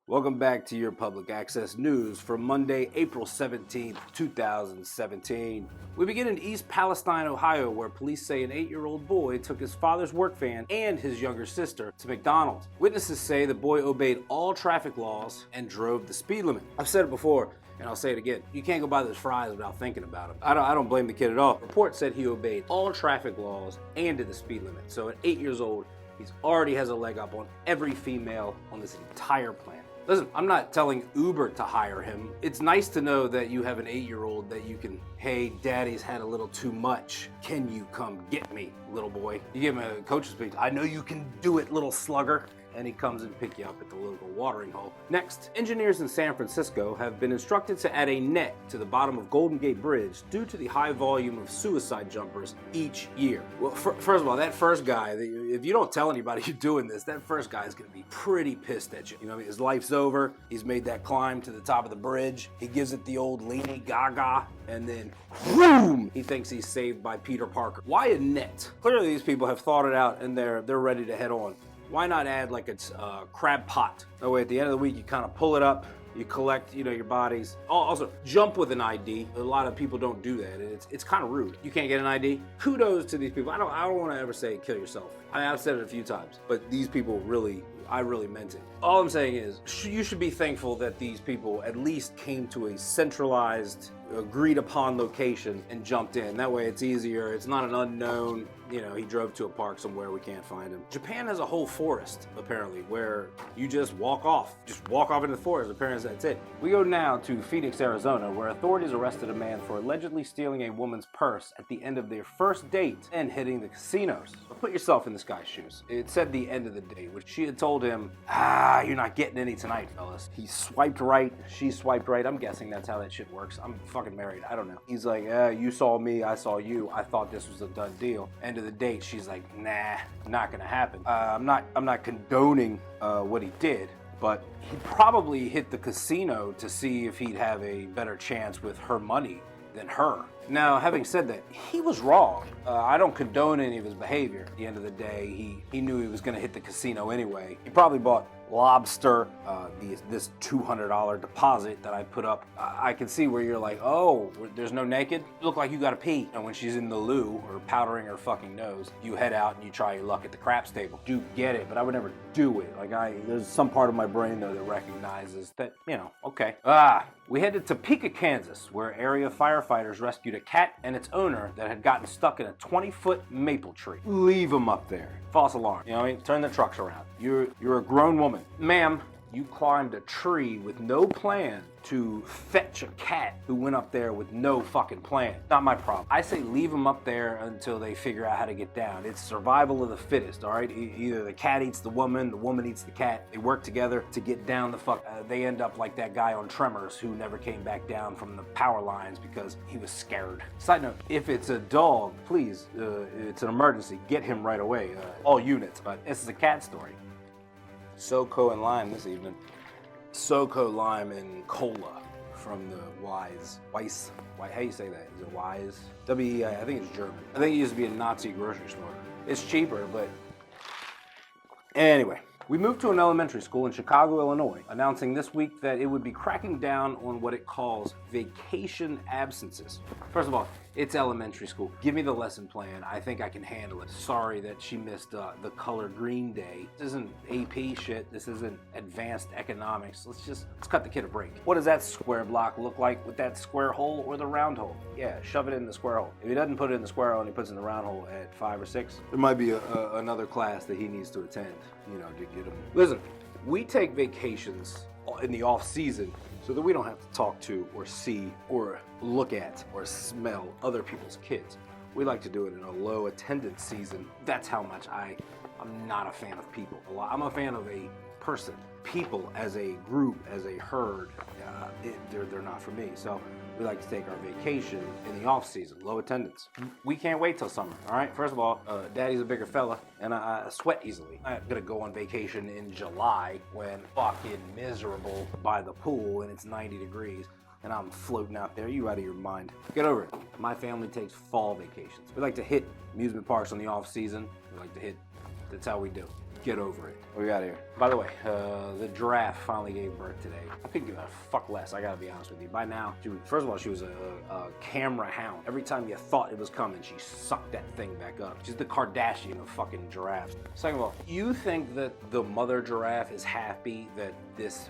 Welcome back to your public access news for Monday, April 17th, 2017. We begin in East Palestine, Ohio, where police say an 8-year-old boy took his father's work van and his younger sister to McDonald's. Witnesses say the boy obeyed all traffic laws and drove the speed limit. I've said it before, and I'll say it again. You can't go buy those fries without thinking about them. I don't blame the kid at all. Report said he obeyed all traffic laws and did the speed limit. So at 8 years old, he already has a leg up on every female on this entire planet. Listen, I'm not telling Uber to hire him. It's nice to know that you have an 8-year-old that you can, hey, daddy's had a little too much. Can you come get me, little boy? You give him a coach's speech. I know you can do it, little slugger. And he comes and pick you up at the local watering hole. Next, engineers in San Francisco have been instructed to add a net to the bottom of Golden Gate Bridge due to the high volume of suicide jumpers each year. Well, first of all, that first guy, if you don't tell anybody you're doing this, that first guy is going to be pretty pissed at you. You know, his life's over. He's made that climb to the top of the bridge. He gives it the old Lady Gaga, and then boom, he thinks he's saved by Peter Parker. Why a net? Clearly, these people have thought it out and they're ready to head on. Why not add like a crab pot? That way at the end of the week, you kind of pull it up, you collect, your bodies. Also, jump with an ID. A lot of people don't do that. It's kind of rude. You can't get an ID. Kudos to these people. I don't want to ever say kill yourself. I've said it a few times, but these people I really meant it. All I'm saying is you should be thankful that these people at least came to a centralized, agreed upon location and jumped in. That way it's easier. It's not an unknown, he drove to a park somewhere, we can't find him. Japan has a whole forest, apparently, where you just walk off into the forest. Apparently that's it. We go now to Phoenix, Arizona, where authorities arrested a man for allegedly stealing a woman's purse at the end of their first date and hitting the casinos. But put yourself in this guy's shoes. It said the end of the date, which she had told him, you're not getting any tonight, fellas. He swiped right, she swiped right. I'm guessing that's how that shit works. I'm fucking married, I don't know. He's like, you saw me, I saw you. I thought this was a done deal. End of the date, she's like, nah, not gonna happen. I'm not condoning what he did, but he probably hit the casino to see if he'd have a better chance with her money than her. Now, having said that, he was wrong. I don't condone any of his behavior. At the end of the day, he knew he was going to hit the casino anyway. He probably bought lobster, this $200 deposit that I put up. I can see where you're like, oh, there's no naked? You look like you gotta pee. And when she's in the loo or powdering her fucking nose, you head out and you try your luck at the craps table. Do get it, but I would never do it. There's some part of my brain though that recognizes that, okay. We headed to Topeka, Kansas, where area firefighters rescued a cat and its owner that had gotten stuck in a 20-foot maple tree. Leave them up there. False alarm. Turn the trucks around. You're a grown woman. Ma'am, you climbed a tree with no plan to fetch a cat who went up there with no fucking plan. Not my problem. I say leave them up there until they figure out how to get down. It's survival of the fittest, all right? Either the cat eats the woman eats the cat. They work together to get down the fuck. They end up like that guy on Tremors who never came back down from the power lines because he was scared. Side note, if it's a dog, please, it's an emergency. Get him right away. All units, but this is a cat story. SoCo and lime this evening. SoCo, lime, and cola from the Weiss. How you say that? Is it Weiss? W-E-I, I think it's German. I think it used to be a Nazi grocery store. It's cheaper, but anyway. We moved to an elementary school in Chicago, Illinois, announcing this week that it would be cracking down on what it calls vacation absences. First of all, it's elementary school. Give me the lesson plan. I think I can handle it. Sorry that she missed the color green day. This isn't AP shit. This isn't advanced economics. Let's cut the kid a break. What does that square block look like with that square hole or the round hole? Yeah, shove it in the square hole. If he doesn't put it in the square hole and he puts it in the round hole at 5 or 6, there might be another class that he needs to attend, to get him. Listen, we take vacations in the off season so that we don't have to talk to or see or look at or smell other people's kids. We like to do it in a low attendance season. That's how much I'm not a fan of people. I'm a fan of a person. people as a group, as a herd, they're not for me. So we like to take our vacation in the off season, low attendance. We can't wait till summer, all right? First of all, daddy's a bigger fella and I sweat easily. I'm gonna go on vacation in July when fucking miserable by the pool and it's 90 degrees and I'm floating out there. You out of your mind. Get over it. My family takes fall vacations. We like to hit amusement parks on the off season. We like to hit, that's how we do. Get over it. What we got here? By the way, the giraffe finally gave birth today. I couldn't give a fuck less, I gotta be honest with you. By now, first of all, she was a camera hound. Every time you thought it was coming, she sucked that thing back up. She's the Kardashian of fucking giraffes. Second of all, you think that the mother giraffe is happy that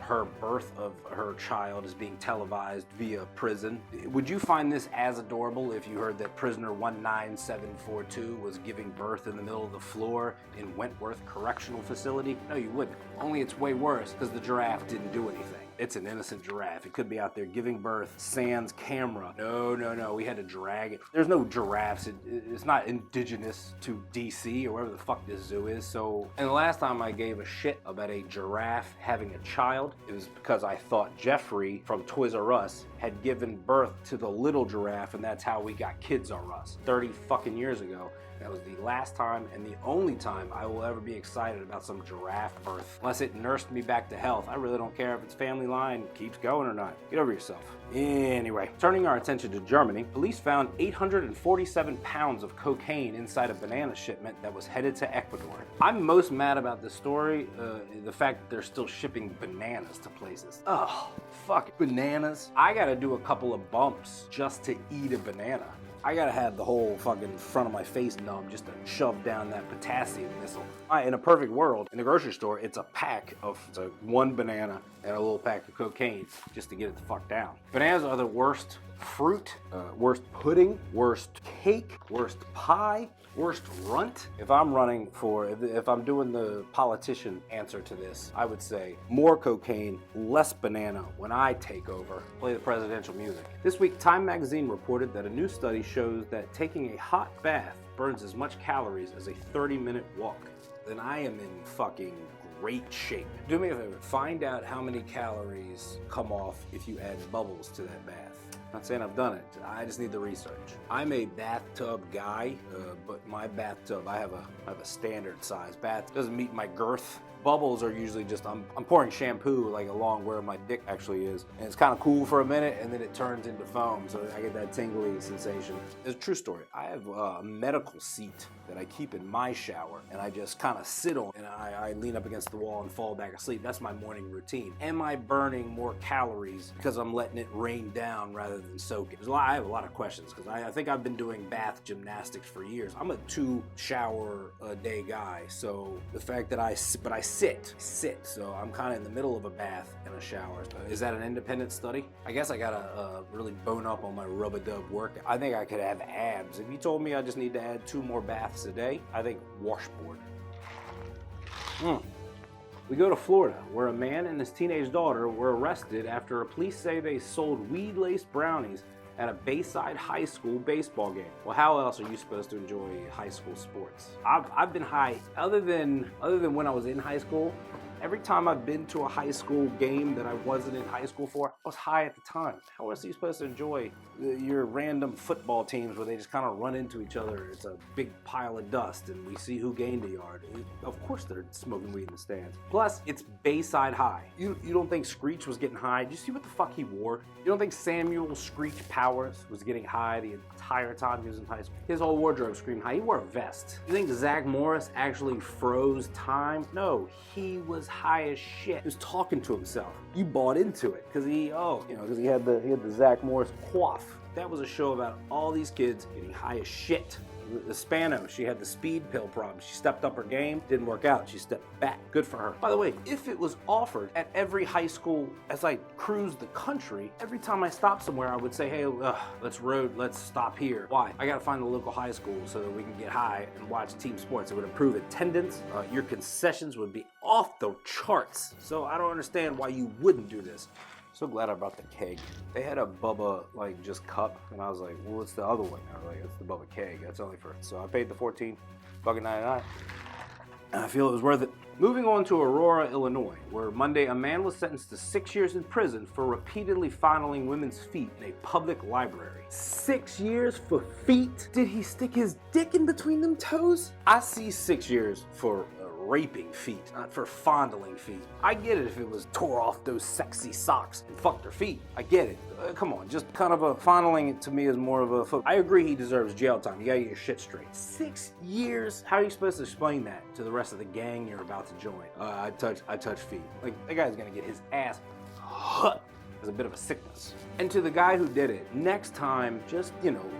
her birth of her child is being televised via prison? Would you find this as adorable if you heard that prisoner 19742 was giving birth in the middle of the floor in Wentworth Correctional Facility? No, you wouldn't. Only it's way worse because the giraffe didn't do anything. It's an innocent giraffe. It could be out there giving birth sans camera. No, we had to drag it. There's no giraffes. It's not indigenous to DC or wherever the fuck this zoo is. So, and the last time I gave a shit about a giraffe having a child, it was because I thought Jeffrey from Toys R Us had given birth to the little giraffe and that's how we got Kids R Us 30 fucking years ago. That was the last time and the only time I will ever be excited about some giraffe birth. Unless it nursed me back to health. I really don't care if its family line keeps going or not. Get over yourself. Anyway, turning our attention to Germany, police found 847 pounds of cocaine inside a banana shipment that was headed to Ecuador. I'm most mad about this story, the fact that they're still shipping bananas to places. Oh, fuck, bananas. I gotta do a couple of bumps just to eat a banana. I gotta have the whole fucking front of my face numb just to shove down that potassium missile. In a perfect world, in the grocery store, it's a pack of one banana and a little pack of cocaine just to get it the fuck down. Bananas are the worst fruit, worst pudding, worst cake, worst pie, worst runt. If I'm running for, if I'm doing the politician answer to this, I would say more cocaine, less banana when I take over. Play the presidential music. This week, Time Magazine reported that a new study shows that taking a hot bath burns as much calories as a 30-minute walk. Then I am in fucking great shape. Do me a favor, find out how many calories come off if you add bubbles to that bath. Not saying I've done it, I just need the research. I'm a bathtub guy, but my bathtub, I have a standard size bath. It doesn't meet my girth. Bubbles are usually just, I'm pouring shampoo like along where my dick actually is. And it's kind of cool for a minute and then it turns into foam. So I get that tingly sensation. It's a true story. I have a medical seat that I keep in my shower and I just kind of sit on and I lean up against the wall and fall back asleep. That's my morning routine. Am I burning more calories because I'm letting it rain down rather than soak it? I have a lot of questions because I think I've been doing bath gymnastics for years. I'm a 2 shower a day guy. So the fact that I sit. So I'm kind of in the middle of a bath and a shower. Is that an independent study? I guess I gotta really bone up on my rub-a-dub workout. I think I could have abs. If you told me I just need to add 2 more baths a day, I think washboard. We go to Florida, where a man and his teenage daughter were arrested after police say they sold weed-laced brownies at a Bayside High School baseball game. Well, how else are you supposed to enjoy high school sports? I've been high, other than when I was in high school. Every time I've been to a high school game that I wasn't in high school for, I was high at the time. How else are you supposed to enjoy your random football teams where they just kind of run into each other? It's a big pile of dust and we see who gained a yard. Of course they're smoking weed in the stands. Plus, it's Bayside High. You don't think Screech was getting high? Did you see what the fuck he wore? You don't think Samuel Screech Powers was getting high the entire time he was in high school? His whole wardrobe screamed high. He wore a vest. You think Zach Morris actually froze time? No, he was high as shit. He was talking to himself. You bought into it because he had the Zach Morris coif. That was a show about all these kids getting high as shit. The Spano, she had the speed pill problem. She stepped up her game, didn't work out. She stepped back. Good for her. By the way, if it was offered at every high school as I cruised the country, every time I stopped somewhere, I would say, hey, let's stop here. Why? I gotta find the local high school so that we can get high and watch team sports. It would improve attendance. Your concessions would be off the charts. So I don't understand why you wouldn't do this. So glad I brought the keg. They had a Bubba just cup, and I was like, well, what's the other one? I was like, it's the Bubba keg. That's only for, so I paid the $14.99. and I feel it was worth it. Moving on to Aurora, Illinois, where Monday a man was sentenced to 6 years in prison for repeatedly fondling women's feet in a public library. 6 years for feet? Did he stick his dick in between them toes? I see 6 years for raping feet, not for fondling feet. I get it if it was tore off those sexy socks and fucked their feet. I get it. Come on, just kind of a fondling to me is more of a foot. I agree he deserves jail time. You gotta get your shit straight. 6 years? How are you supposed to explain that to the rest of the gang you're about to join? I touch feet. Like, that guy's gonna get his ass hut. As a bit of a sickness. And to the guy who did it, next time, just,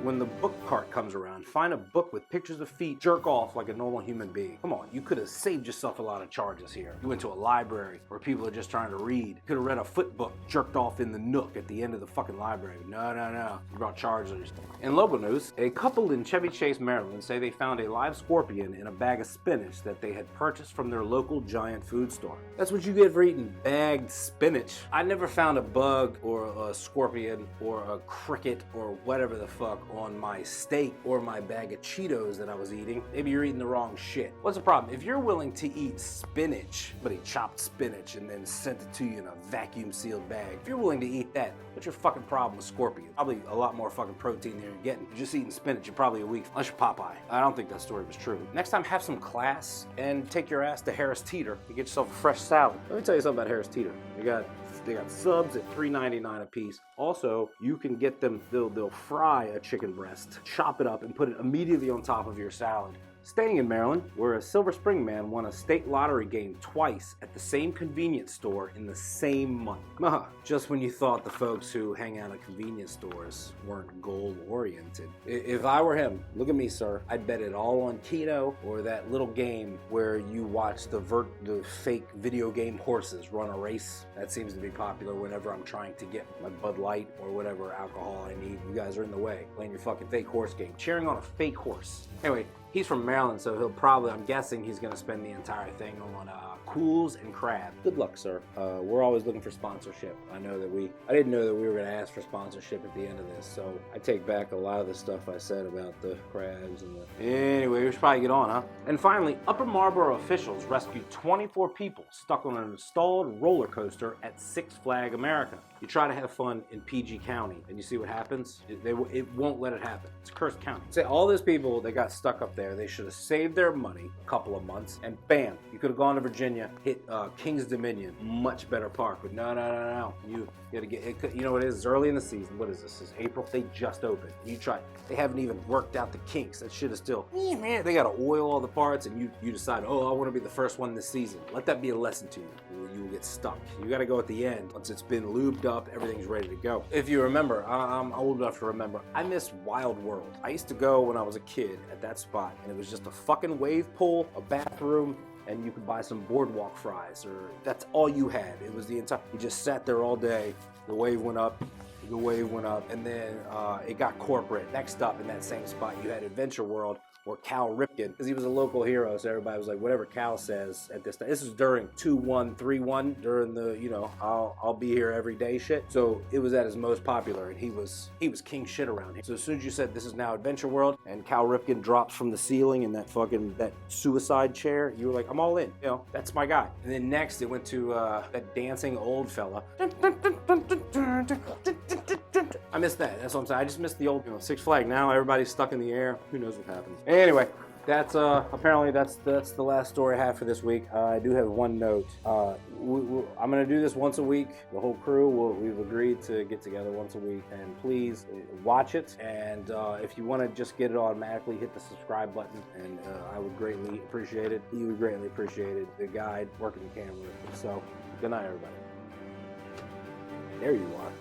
when the book cart comes around, find a book with pictures of feet, jerk off like a normal human being. Come on, you could have saved yourself a lot of charges here. You went to a library where people are just trying to read. You could have read a foot book, jerked off in the nook at the end of the fucking library. No. You brought charges on your stuff. In local news, a couple in Chevy Chase, Maryland say they found a live scorpion in a bag of spinach that they had purchased from their local giant food store. That's what you get for eating bagged spinach. I never found a bug or a scorpion or a cricket or whatever the fuck on my steak or my bag of Cheetos that I was eating. Maybe you're eating the wrong shit. What's the problem? If you're willing to eat spinach, but he chopped spinach and then sent it to you in a vacuum sealed bag, if you're willing to eat that, what's your fucking problem with scorpion? Probably a lot more fucking protein than you're getting. You're just eating spinach, you're probably a week, unless you're Popeye. I don't think that story was true. Next time, have some class and take your ass to Harris Teeter and get yourself a fresh salad. Let me tell you something about Harris Teeter. They got subs at $3.99 a piece. Also, you can get them, they'll fry a chicken breast, chop it up, and put it immediately on top of your salad. Staying in Maryland, where a Silver Spring man won a state lottery game twice at the same convenience store in the same month. Just when you thought the folks who hang out at convenience stores weren't goal-oriented. If I were him, look at me, sir, I'd bet it all on Keto or that little game where you watch the fake video game horses run a race. That seems to be popular whenever I'm trying to get my Bud Light or whatever alcohol I need. You guys are in the way, playing your fucking fake horse game, cheering on a fake horse. Anyway, he's from Maryland, so I'm guessing he's going to spend the entire thing on Cools and Crab. Good luck, sir. We're always looking for sponsorship. I didn't know that we were going to ask for sponsorship at the end of this, so I take back a lot of the stuff I said about the crabs and Anyway, we should probably get on, huh? And finally, Upper Marlboro officials rescued 24 people stuck on an installed roller coaster at Six Flags America. You try to have fun in PG County, and you see what happens? It won't let it happen. It's a cursed county. Say all those people that got stuck up there, they should have saved their money a couple of months, and bam, you could have gone to Virginia, hit King's Dominion, much better park. But no. You gotta get it. You know what it is? It's early in the season. What is this? This is April. They just opened. You try. They haven't even worked out the kinks. That shit is still. Man, they gotta oil all the parts, and you decide, I want to be the first one this season. Let that be a lesson to you. You will get stuck. You gotta go at the end once it's been lubed up. Everything's ready to go. If you remember, I'm old enough to remember. I miss Wild World. I used to go when I was a kid at that spot, and it was just a fucking wave pool, a bathroom, and you could buy some boardwalk fries, or that's all you had. It was the entire. You just sat there all day. The wave went up, and then it got corporate. Next up in that same spot, you had Adventure World, or Cal Ripken, because he was a local hero, so everybody was like, whatever Cal says at this time. This was during 2-1-3-1, during the, I'll be here every day shit. So it was at his most popular, and he was king shit around here. So as soon as you said this is now Adventure World, and Cal Ripken drops from the ceiling in that suicide chair, you were like, I'm all in. That's my guy. And then next it went to that dancing old fella. I missed that. That's what I'm saying. I just missed the old Six Flags. Now everybody's stuck in the air. Who knows what happens? Anyway, that's apparently that's the last story I have for this week. I do have one note. I'm gonna do this once a week. The whole crew we've agreed to get together once a week, and please watch it. And if you want to just get it automatically, hit the subscribe button, and I would greatly appreciate it. You would greatly appreciate it. The guide working the camera. So good night, everybody. There you are.